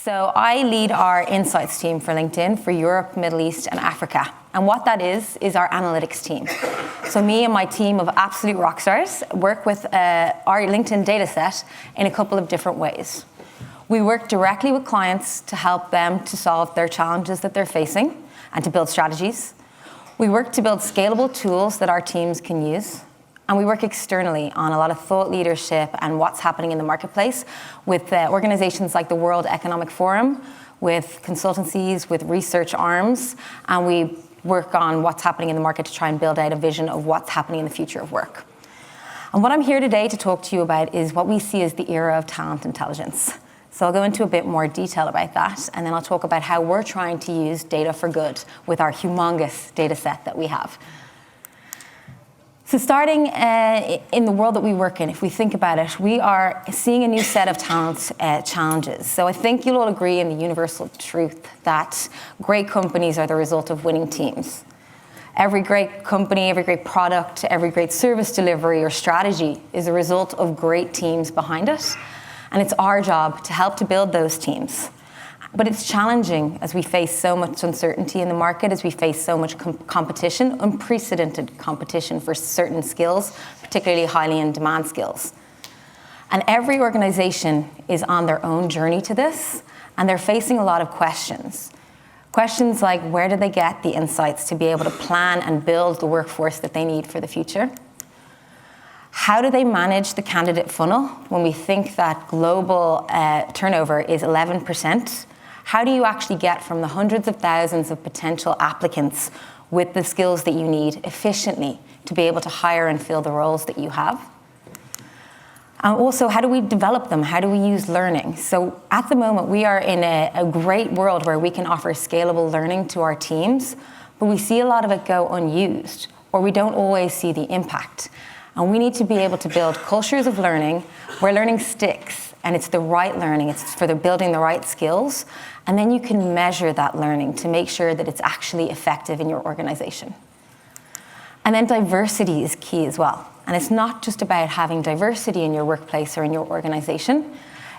So I lead our insights team for LinkedIn for Europe, Middle East, and Africa. And what that is our analytics team. So me and my team of absolute rock stars work with our LinkedIn data set in a couple of different ways. We work directly with clients to help them to solve their challenges that they're facing and to build strategies. We work to build scalable tools that our teams can use. And we work externally on a lot of thought leadership and what's happening in the marketplace with organizations like the World Economic Forum, with consultancies, with research arms, and we work on what's happening in the market to try and build out a vision of what's happening in the future of work. And what I'm here today to talk to you about is what we see as the era of talent intelligence. So I'll go into a bit more detail about that, and then I'll talk about how we're trying to use data for good with our humongous data set that we have. So starting in the world that we work in, if we think about it, we are seeing a new set of talent challenges. So I think you'll all agree in the universal truth that great companies are the result of winning teams. Every great company, every great product, every great service delivery or strategy is a result of great teams behind it. And it's our job to help to build those teams. But it's challenging as we face so much uncertainty in the market, as we face so much competition, unprecedented competition for certain skills, particularly highly in-demand skills. And every organization is on their own journey to this, and they're facing a lot of questions. Questions like, where do they get the insights to be able to plan and build the workforce that they need for the future? How do they manage the candidate funnel when we think that global turnover is 11%? How do you actually get from the hundreds of thousands of potential applicants with the skills that you need efficiently to be able to hire and fill the roles that you have? And also, how do we develop them? How do we use learning? So at the moment, we are in a great world where we can offer scalable learning to our teams, but we see a lot of it go unused, or we don't always see the impact. And we need to be able to build cultures of learning where learning sticks, and it's the right learning, it's for the building the right skills, and then you can measure that learning to make sure that it's actually effective in your organization. And then diversity is key as well. And it's not just about having diversity in your workplace or in your organization,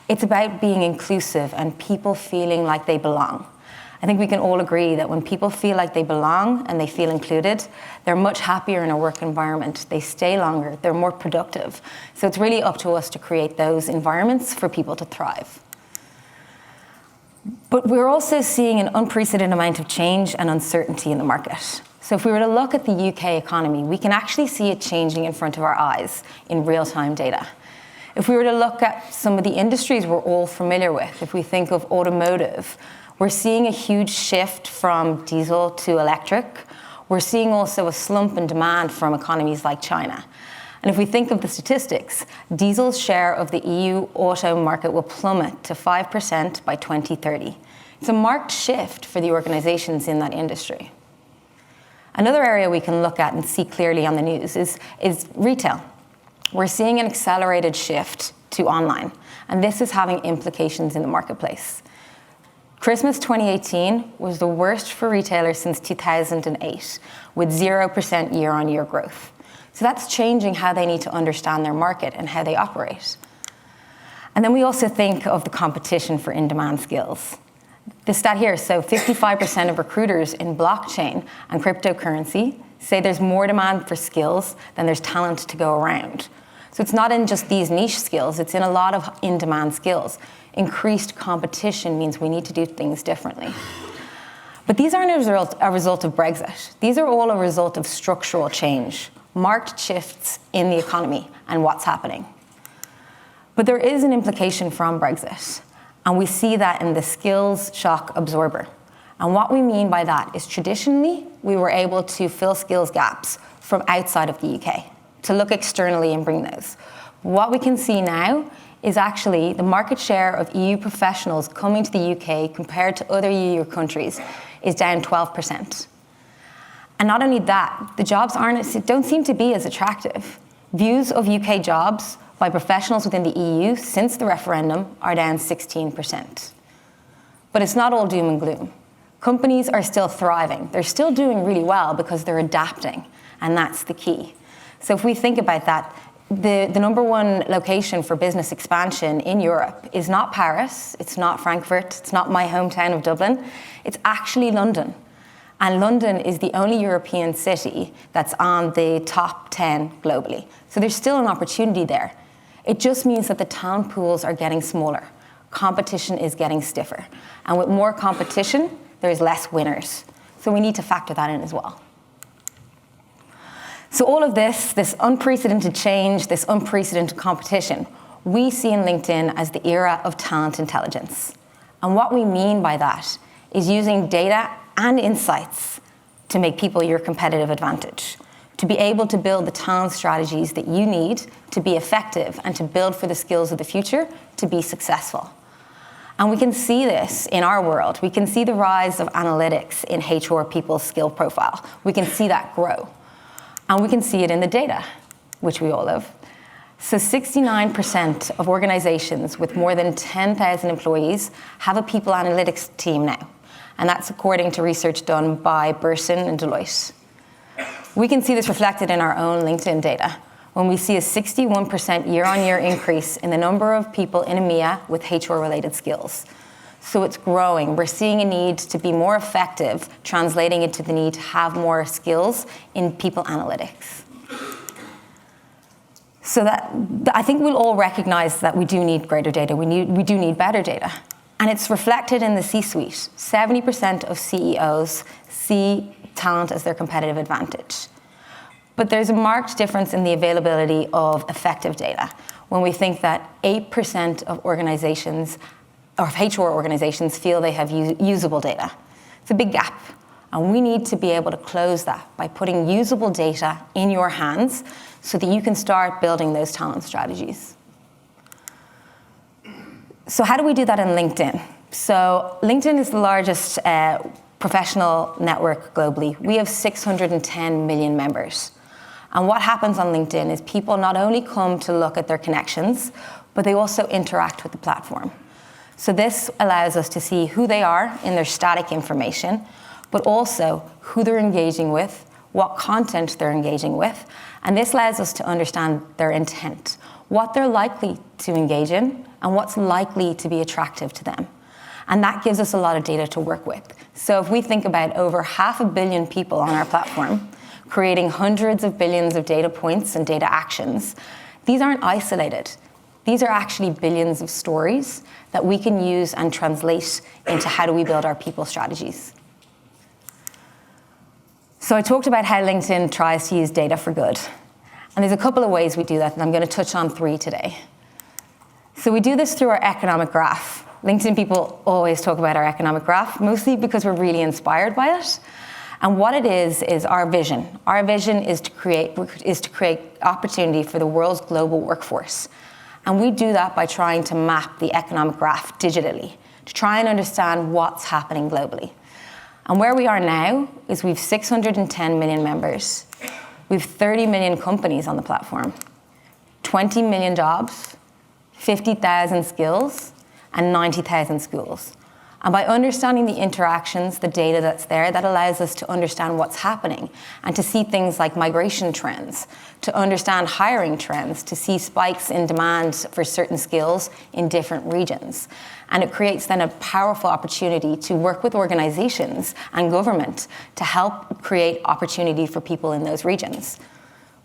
it's about being inclusive and people feeling like they belong. I think we can all agree that when people feel like they belong and they feel included, they're much happier in a work environment. They stay longer, they're more productive. So it's really up to us to create those environments for people to thrive. But we're also seeing an unprecedented amount of change and uncertainty in the market. So if we were to look at the UK economy, we can actually see it changing in front of our eyes in real-time data. If we were to look at some of the industries we're all familiar with, if we think of automotive, we're seeing a huge shift from diesel to electric. We're seeing also a slump in demand from economies like China. And if we think of the statistics, diesel's share of the EU auto market will plummet to 5% by 2030. It's a marked shift for the organizations in that industry. Another area we can look at and see clearly on the news is retail. We're seeing an accelerated shift to online, and this is having implications in the marketplace. Christmas 2018 was the worst for retailers since 2008, with 0% year-on-year growth. So that's changing how they need to understand their market and how they operate. And then we also think of the competition for in-demand skills. This stat here, so 55% of recruiters in blockchain and cryptocurrency say there's more demand for skills than there's talent to go around. So it's not in just these niche skills, it's in a lot of in-demand skills. Increased competition means we need to do things differently. But these aren't a result of Brexit. These are all a result of structural change, marked shifts in the economy and what's happening. But there is an implication from Brexit, and we see that in the skills shock absorber. And what we mean by that is traditionally, we were able to fill skills gaps from outside of the UK, to look externally and bring those. What we can see now is actually the market share of EU professionals coming to the UK compared to other EU countries is down 12%. And not only that, the jobs don't seem to be as attractive. Views of UK jobs by professionals within the EU since the referendum are down 16%. But it's not all doom and gloom. Companies are still thriving. They're still doing really well because they're adapting, and that's the key. So if we think about that, the number one location for business expansion in Europe is not Paris, it's not Frankfurt, it's not my hometown of Dublin, it's actually London. And London is the only European city that's on the top 10 globally. So there's still an opportunity there. It just means that the talent pools are getting smaller. Competition is getting stiffer. And with more competition, there's less winners. So we need to factor that in as well. So all of this unprecedented change, this unprecedented competition, we see in LinkedIn as the era of talent intelligence. And what we mean by that is using data and insights to make people your competitive advantage, to be able to build the talent strategies that you need to be effective and to build for the skills of the future to be successful. And we can see this in our world. We can see the rise of analytics in HR people's skill profile. We can see that grow. And we can see it in the data, which we all love. So 69% of organizations with more than 10,000 employees have a people analytics team now. And that's according to research done by Burson and Deloitte. We can see this reflected in our own LinkedIn data, when we see a 61% year-on-year increase in the number of people in EMEA with HR-related skills. So it's growing. We're seeing a need to be more effective, translating into the need to have more skills in people analytics. So I think we'll all recognize that we do need greater data. We do need better data. And it's reflected in the C-suite. 70% of CEOs see talent as their competitive advantage. But there's a marked difference in the availability of effective data when we think that 8% of organizations, or HR organizations, feel they have usable data. It's a big gap. And we need to be able to close that by putting usable data in your hands so that you can start building those talent strategies. So how do we do that in LinkedIn? So LinkedIn is the largest professional network globally. We have 610 million members. And what happens on LinkedIn is people not only come to look at their connections, but they also interact with the platform. So this allows us to see who they are in their static information, but also who they're engaging with, what content they're engaging with. And this allows us to understand their intent, what they're likely to engage in, and what's likely to be attractive to them. And that gives us a lot of data to work with. So if we think about over 500 million people on our platform, creating hundreds of billions of data points and data actions, these aren't isolated. These are actually billions of stories that we can use and translate into how do we build our people strategies. So I talked about how LinkedIn tries to use data for good. And there's a couple of ways we do that, and I'm going to touch on 3 today. So we do this through our economic graph. LinkedIn people always talk about our economic graph, mostly because we're really inspired by it. And what it is our vision. Our vision is to create opportunity for the world's global workforce. And we do that by trying to map the economic graph digitally, to try and understand what's happening globally. And where we are now is we've 610 million members. We've 30 million companies on the platform, 20 million jobs, 50,000 skills, and 90,000 schools. And by understanding the interactions, the data that's there, that allows us to understand what's happening and to see things like migration trends, to understand hiring trends, to see spikes in demand for certain skills in different regions. And it creates then a powerful opportunity to work with organizations and government to help create opportunity for people in those regions.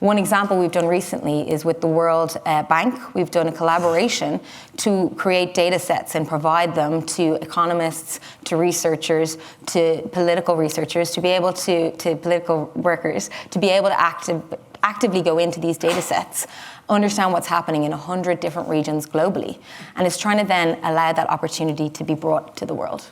One example we've done recently is with the World Bank. We've done a collaboration to create data sets and provide them to economists, to researchers, to political researchers, to be able to political workers, to be able to actively go into these data sets, understand what's happening in 100 different regions globally. And it's trying to then allow that opportunity to be brought to the world.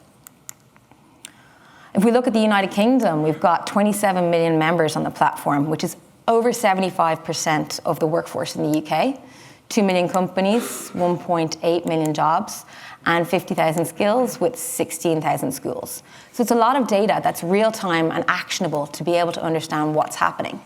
If we look at the United Kingdom, we've got 27 million members on the platform, which is over 75% of the workforce in the UK, 2 million companies, 1.8 million jobs, and 50,000 skills with 16,000 schools. So it's a lot of data that's real-time and actionable to be able to understand what's happening.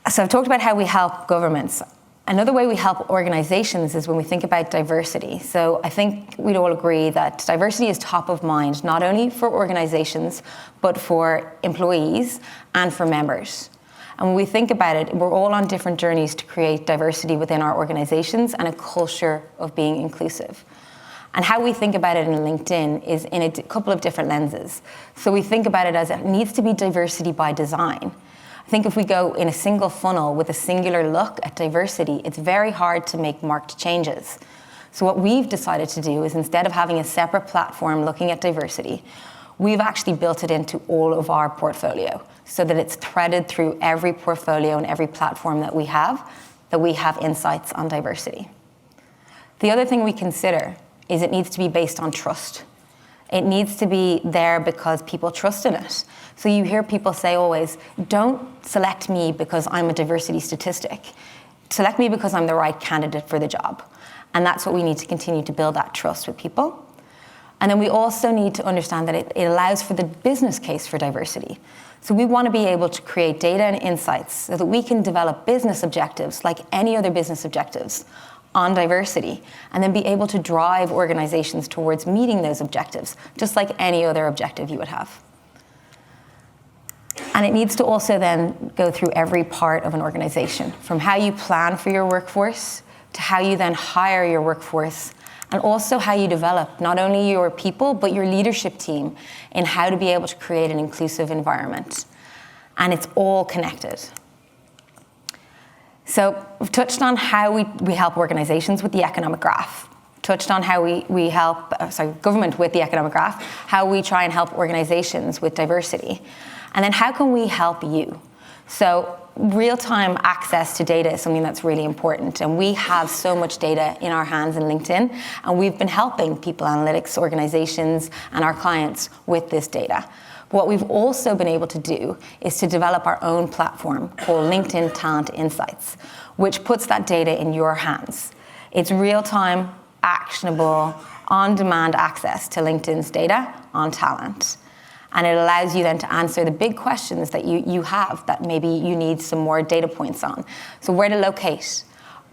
So I've talked about how we help governments. Another way we help organizations is when we think about diversity. So I think we'd all agree that diversity is top of mind, not only for organizations, but for employees and for members. And when we think about it, we're all on different journeys to create diversity within our organizations and a culture of being inclusive. And how we think about it in LinkedIn is in a couple of different lenses. So we think about it as it needs to be diversity by design. I think if we go in a single funnel with a singular look at diversity, it's very hard to make marked changes. So what we've decided to do is, instead of having a separate platform looking at diversity, we've actually built it into all of our portfolio so that it's threaded through every portfolio and every platform that we have insights on diversity. The other thing we consider is it needs to be based on trust. It needs to be there because people trust in it. So you hear people say always, don't select me because I'm a diversity statistic. Select me because I'm the right candidate for the job. And that's what we need to continue to build, that trust with people. And then we also need to understand that it allows for the business case for diversity. So we want to be able to create data and insights so that we can develop business objectives like any other business objectives on diversity, and then be able to drive organizations towards meeting those objectives, just like any other objective you would have. And it needs to also then go through every part of an organization, from how you plan for your workforce, to how you then hire your workforce, and also how you develop not only your people, but your leadership team in how to be able to create an inclusive environment. And it's all connected. So we've touched on how we help organizations with the economic graph, touched on how we help government with the economic graph, how we try and help organizations with diversity, and then how can we help you? So real-time access to data is something that's really important, and we have so much data in our hands in LinkedIn, and we've been helping people analytics organizations and our clients with this data. What we've also been able to do is to develop our own platform called LinkedIn Talent Insights, which puts that data in your hands. It's real-time, actionable, on-demand access to LinkedIn's data on talent. And it allows you then to answer the big questions that you have that maybe you need some more data points on. So where to locate?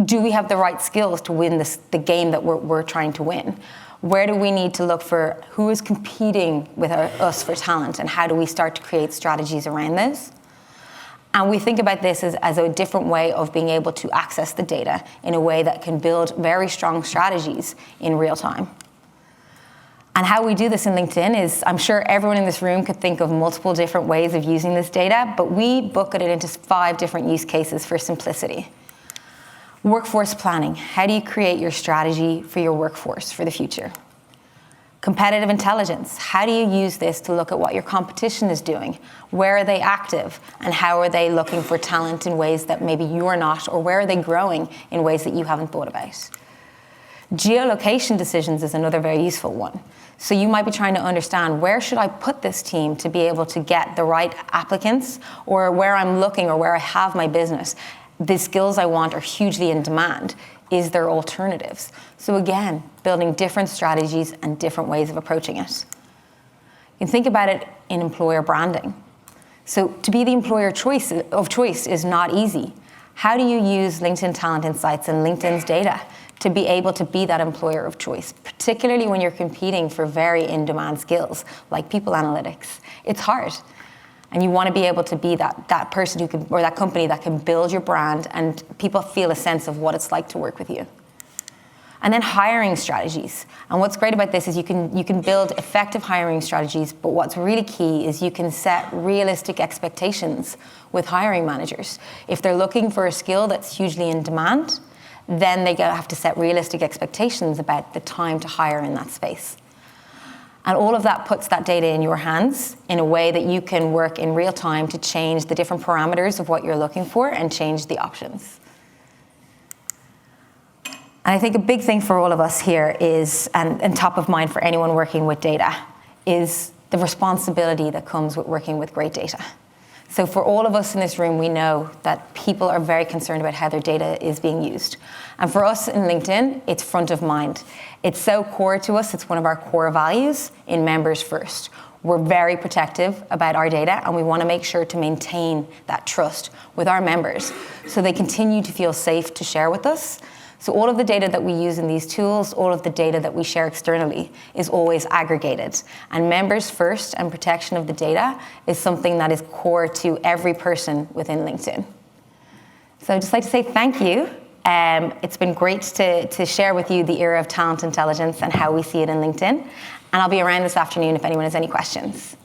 Do we have the right skills to win the game that we're trying to win? Where do we need to look for who is competing with us for talent, and how do we start to create strategies around those? And we think about this as a different way of being able to access the data in a way that can build very strong strategies in real time. And how we do this in LinkedIn is, I'm sure everyone in this room could think of multiple different ways of using this data, but we bucket it into 5 different use cases for simplicity. Workforce planning. How do you create your strategy for your workforce for the future? Competitive intelligence. How do you use this to look at what your competition is doing? Where are they active? And how are they looking for talent in ways that maybe you're not? Or where are they growing in ways that you haven't thought about? Geolocation decisions is another very useful one. So you might be trying to understand, where should I put this team to be able to get the right applicants, or where I'm looking or where I have my business. The skills I want are hugely in demand. Is there alternatives? So again, building different strategies and different ways of approaching it. You can think about it in employer branding. So to be the employer of choice is not easy. How do you use LinkedIn Talent Insights and LinkedIn's data to be able to be that employer of choice, particularly when you're competing for very in-demand skills like people analytics? It's hard. And you want to be able to be that person who can, or that company that can build your brand and people feel a sense of what it's like to work with you. And then hiring strategies. And what's great about this is you can build effective hiring strategies, but what's really key is you can set realistic expectations with hiring managers. If they're looking for a skill that's hugely in demand, then they have to set realistic expectations about the time to hire in that space. And all of that puts that data in your hands in a way that you can work in real time to change the different parameters of what you're looking for and change the options. And I think a big thing for all of us here is, and top of mind for anyone working with data, is the responsibility that comes with working with great data. So for all of us in this room, we know that people are very concerned about how their data is being used. And for us in LinkedIn, it's front of mind. It's so core to us. It's one of our core values in members first. We're very protective about our data, and we want to make sure to maintain that trust with our members so they continue to feel safe to share with us. So all of the data that we use in these tools, all of the data that we share externally is always aggregated. And members first and protection of the data is something that is core to every person within LinkedIn. So I'd just like to say thank you. It's been great to share with you the era of talent intelligence and how we see it in LinkedIn. And I'll be around this afternoon if anyone has any questions.